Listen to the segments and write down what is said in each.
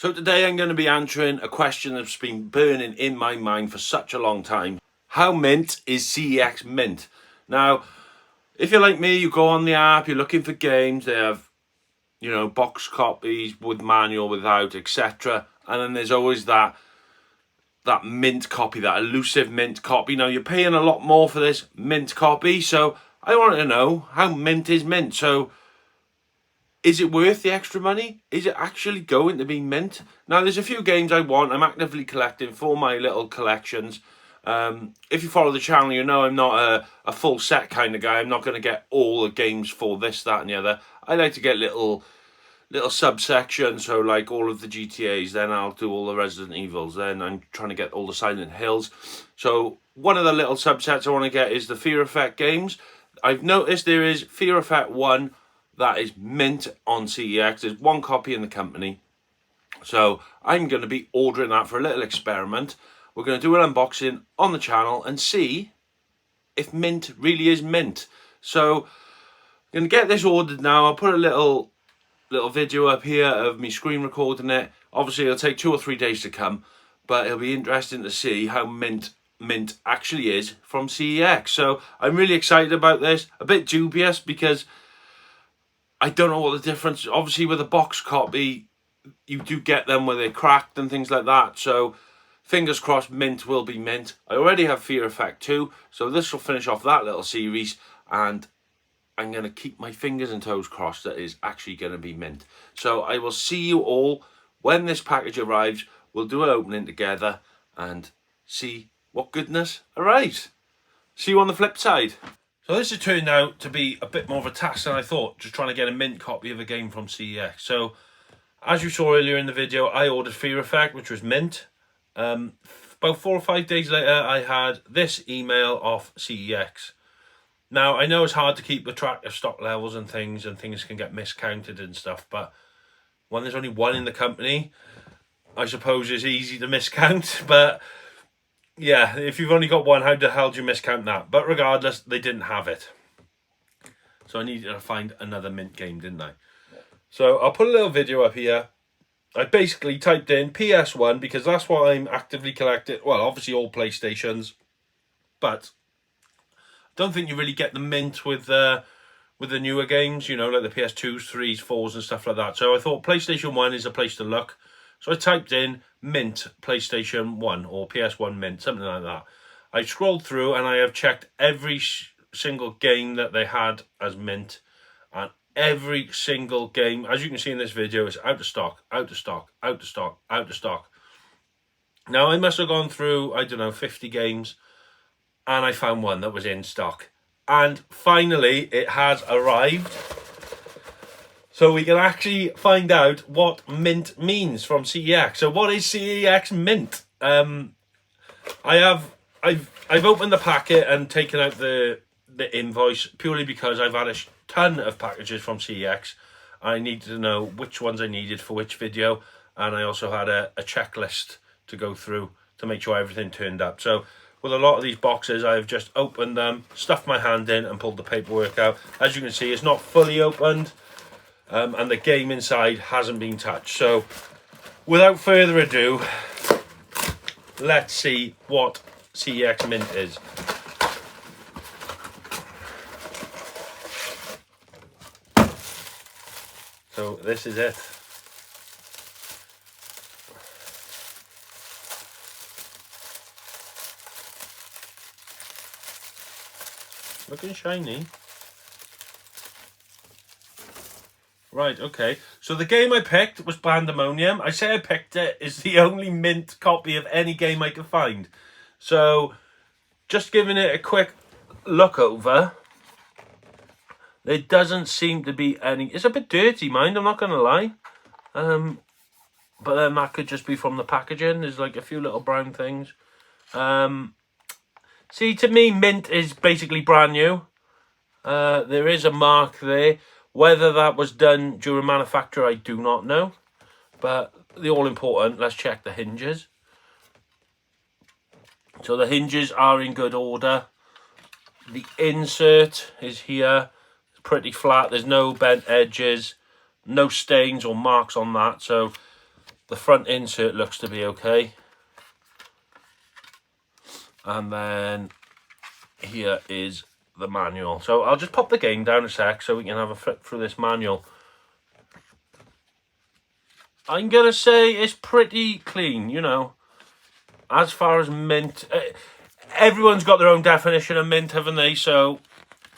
So today I'm going to be answering a question that's been burning in my mind for such a long time. How mint is CEX Mint? Now, if you're like me, you go on the app, you're looking for games, they have, box copies with manual, without, etc. And then there's always that mint copy, that elusive mint copy. Now, you're paying a lot more for this mint copy, so I wanted to know how mint is mint. So, is it worth the extra money? Is it actually going to be mint? Now, there's a few games I want. I'm actively collecting for my little collections. If you follow the channel, you know I'm not a full set kind of guy. I'm not going to get all the games for this, that, and the other. I like to get little subsections. So, like all of the GTAs, then I'll do all the Resident Evils. Then I'm trying to get all the Silent Hills. So, one of the little subsets I want to get is the Fear Effect games. I've noticed there is Fear Effect 1 that is mint on CEX. There's one copy in the company. So I'm going to be ordering that for a little experiment. We're going to do an unboxing on the channel and see if mint really is mint. So I'm going to get this ordered now. I'll put a little video up here of me screen recording it. Obviously it'll take 2 or 3 days to come, but it'll be interesting to see how mint actually is from CEX. So I'm really excited about this. A bit dubious because I don't know what the difference. Obviously, with a box copy, you do get them where they're cracked and things like that. So, fingers crossed, mint will be mint. I already have Fear Effect 2, so this will finish off that little series. And I'm going to keep my fingers and toes crossed that is actually going to be mint. So, I will see you all when this package arrives. We'll do an opening together and see what goodness arrives. See you on the flip side. So this has turned out to be a bit more of a task than I thought, just trying to get a mint copy of a game from CEX. So, as you saw earlier in the video, I ordered Fear Effect, which was mint. About 4 or 5 days later, I had this email off CEX. Now, I know it's hard to keep the track of stock levels and things can get miscounted and stuff, but when there's only one in the company, I suppose it's easy to miscount, but yeah, if you've only got one, how the hell do you miscount that? But regardless, they didn't have it. So I needed to find another mint game, didn't I? So I'll put a little video up here. I basically typed in PS1 because that's what I'm actively collecting. Well, obviously all PlayStations. But I don't think you really get the mint with the newer games, like the PS2s, 3s, 4s and stuff like that. So I thought PlayStation 1 is a place to look. So I typed in mint PlayStation 1 or PS1 mint, something like that. I scrolled through and I have checked every single game that they had as mint. And every single game, as you can see in this video, is out of stock, out of stock, out of stock, out of stock. Now, I must have gone through, 50 games. And I found one that was in stock. And finally, it has arrived. So we can actually find out what mint means from CEX. So what is CEX mint? I've opened the packet and taken out the invoice purely because I've had a ton of packages from CEX. I needed to know which ones I needed for which video, and I also had a checklist to go through to make sure everything turned up. So with a lot of these boxes, I've just opened them, stuffed my hand in and pulled the paperwork out. As you can see, it's not fully opened. And the game inside hasn't been touched. So, without further ado, let's see what CEX Mint is. So, this is it. Looking shiny. Right, okay. So the game I picked was Pandemonium. I say I picked it. It's the only mint copy of any game I could find. So, just giving it a quick look over. There doesn't seem to be any... It's a bit dirty, mind, I'm not going to lie. But then that could just be from the packaging. There's like a few little brown things. See, to me, mint is basically brand new. There is a mark there. Whether that was done during manufacture, I do not know. But the all-important, let's check the hinges. So the hinges are in good order. The insert is here. It's pretty flat. There's no bent edges, no stains or marks on that. So The front insert looks to be okay. And then here is the manual. So I'll just pop the game down a sec so we can have a flip through this manual. I'm going to say it's pretty clean, you know. As far as mint, everyone's got their own definition of mint, haven't they? So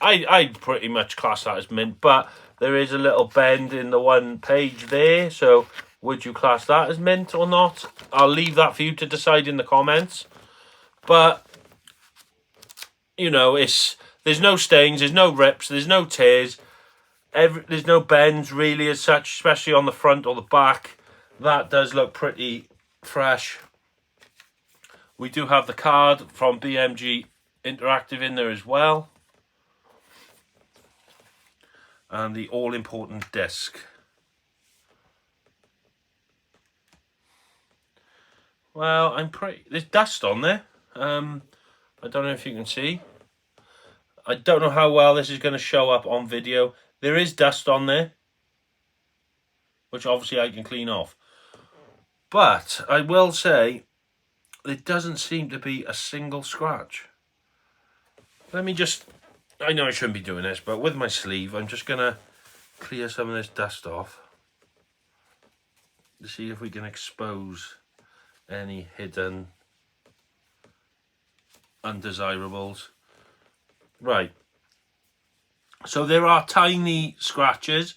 I'd pretty much class that as mint, but there is a little bend in the one page there. So would you class that as mint or not? I'll leave that for you to decide in the comments. But, you know, there's no stains, there's no rips, there's no tears. There's no bends really as such, especially on the front or the back. That does look pretty fresh. We do have the card from BMG Interactive in there as well. And the all-important disc. Well, there's dust on there. I don't know if you can see. I don't know how well this is going to show up on video. There is dust on there, which obviously I can clean off. But I will say, there doesn't seem to be a single scratch. Let me just, I know I shouldn't be doing this, but with my sleeve, I'm just going to clear some of this dust off to see if we can expose any hidden undesirables. Right. So there are tiny scratches,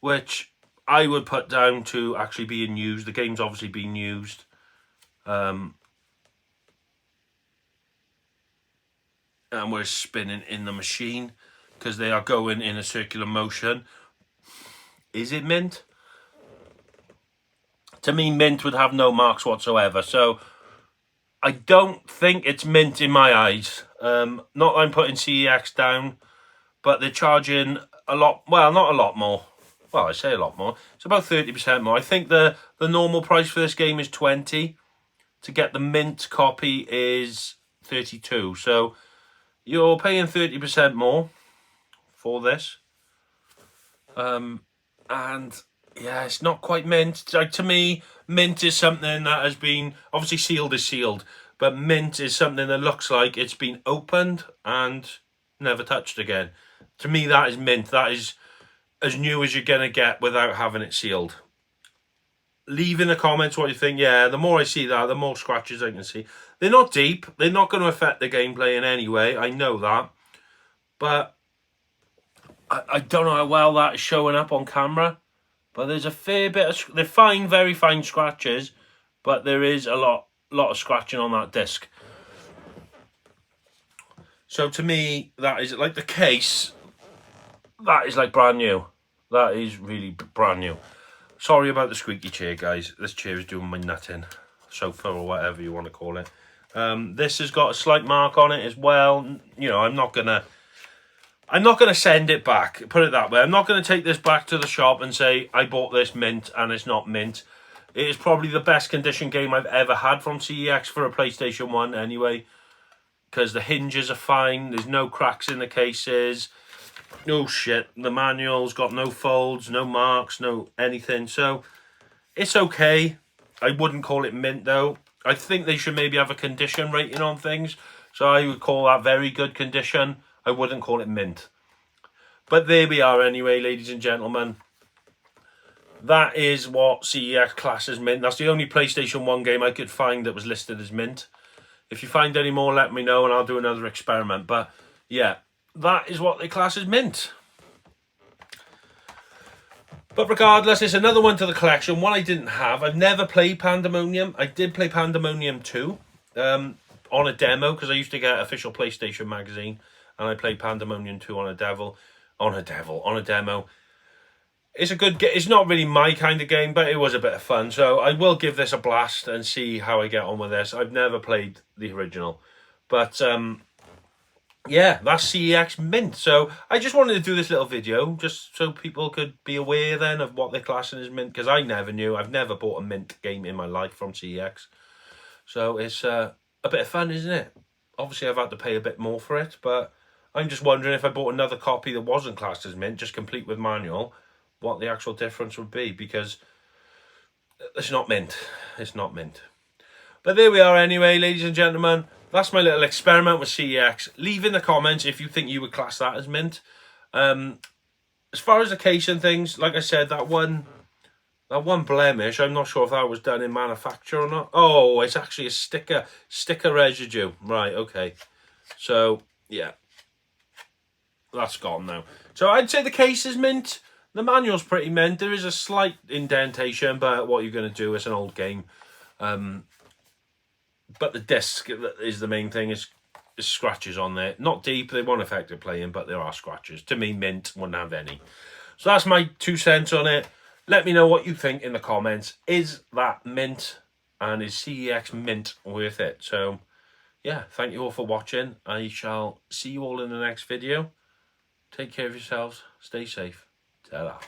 which I would put down to actually being used. The game's obviously being used. And we're spinning in the machine because they are going in a circular motion. Is it mint? To me, mint would have no marks whatsoever. So I don't think it's mint in my eyes. Not that I'm putting CEX down, but they're charging a lot. Well, not a lot more. Well, I say a lot more. It's about 30% more. I think the normal price for this game is 20. To get the mint copy is 32. So you're paying 30% more for this. And yeah, it's not quite mint. Like, to me, mint is something that has been, obviously sealed is sealed, but mint is something that looks like it's been opened and never touched again. To me, that is mint. That is as new as you're going to get without having it sealed. Leave in the comments what you think. Yeah, the more I see that, the more scratches I can see. They're not deep. They're not going to affect the gameplay in any way. I know that. But I don't know how well that is showing up on camera. But there's a fair bit of... They're fine, very fine scratches. But there is a lot of scratching on that disc. So to me, that is like the case. That is like brand new. That is really brand new. Sorry about the squeaky chair, guys. This chair is doing my nutting. Sofa or whatever you want to call it. This has got a slight mark on it as well. You know, I'm not gonna send it back. Put it that way. I'm not gonna take this back to the shop and say I bought this mint and it's not mint. It is probably the best condition game I've ever had from CEX for a PlayStation 1 anyway. Because the hinges are fine. There's no cracks in the cases. No shit. The manual's got no folds, no marks, no anything. So it's okay. I wouldn't call it mint though. I think they should maybe have a condition rating on things. So I would call that very good condition. I wouldn't call it mint. But there we are anyway, ladies and gentlemen. That is what CEX classes mint. That's the only PlayStation 1 game I could find that was listed as mint. If you find any more, let me know and I'll do another experiment. But yeah, that is what they class as mint. But regardless, it's another one to the collection. One I didn't have. I've never played Pandemonium. I did play Pandemonium 2 on a demo because I used to get Official PlayStation Magazine. And I played Pandemonium 2 on a demo. It's a good game. It's not really my kind of game, but it was a bit of fun. So I will give this a blast and see how I get on with this. I've never played the original. But yeah, that's CEX Mint. So I just wanted to do this little video just so people could be aware then of what they're classing as mint. Because I never knew. I've never bought a mint game in my life from CEX. So it's a bit of fun, isn't it? Obviously, I've had to pay a bit more for it. But I'm just wondering if I bought another copy that wasn't classed as mint, just complete with manual, what the actual difference would be. Because it's not mint. It's not mint. But there we are anyway, ladies and gentlemen. That's my little experiment with CEX. Leave in the comments if you think you would class that as mint. As far as the case and things, like I said, that one blemish, I'm not sure if that was done in manufacture or not. Oh, it's actually a sticker residue. Right, okay. So, yeah. That's gone now. So I'd say the case is mint. The manual's pretty mint. There is a slight indentation, but what you're going to do, it's an old game. But the disc is the main thing. Is scratches on there. Not deep. They won't affect the playing, but there are scratches. To me, mint wouldn't have any. So that's my 2 cents on it. Let me know what you think in the comments. Is that mint? And is CEX mint worth it? So, yeah, thank you all for watching. I shall see you all in the next video. Take care of yourselves. Stay safe. Ta-ra.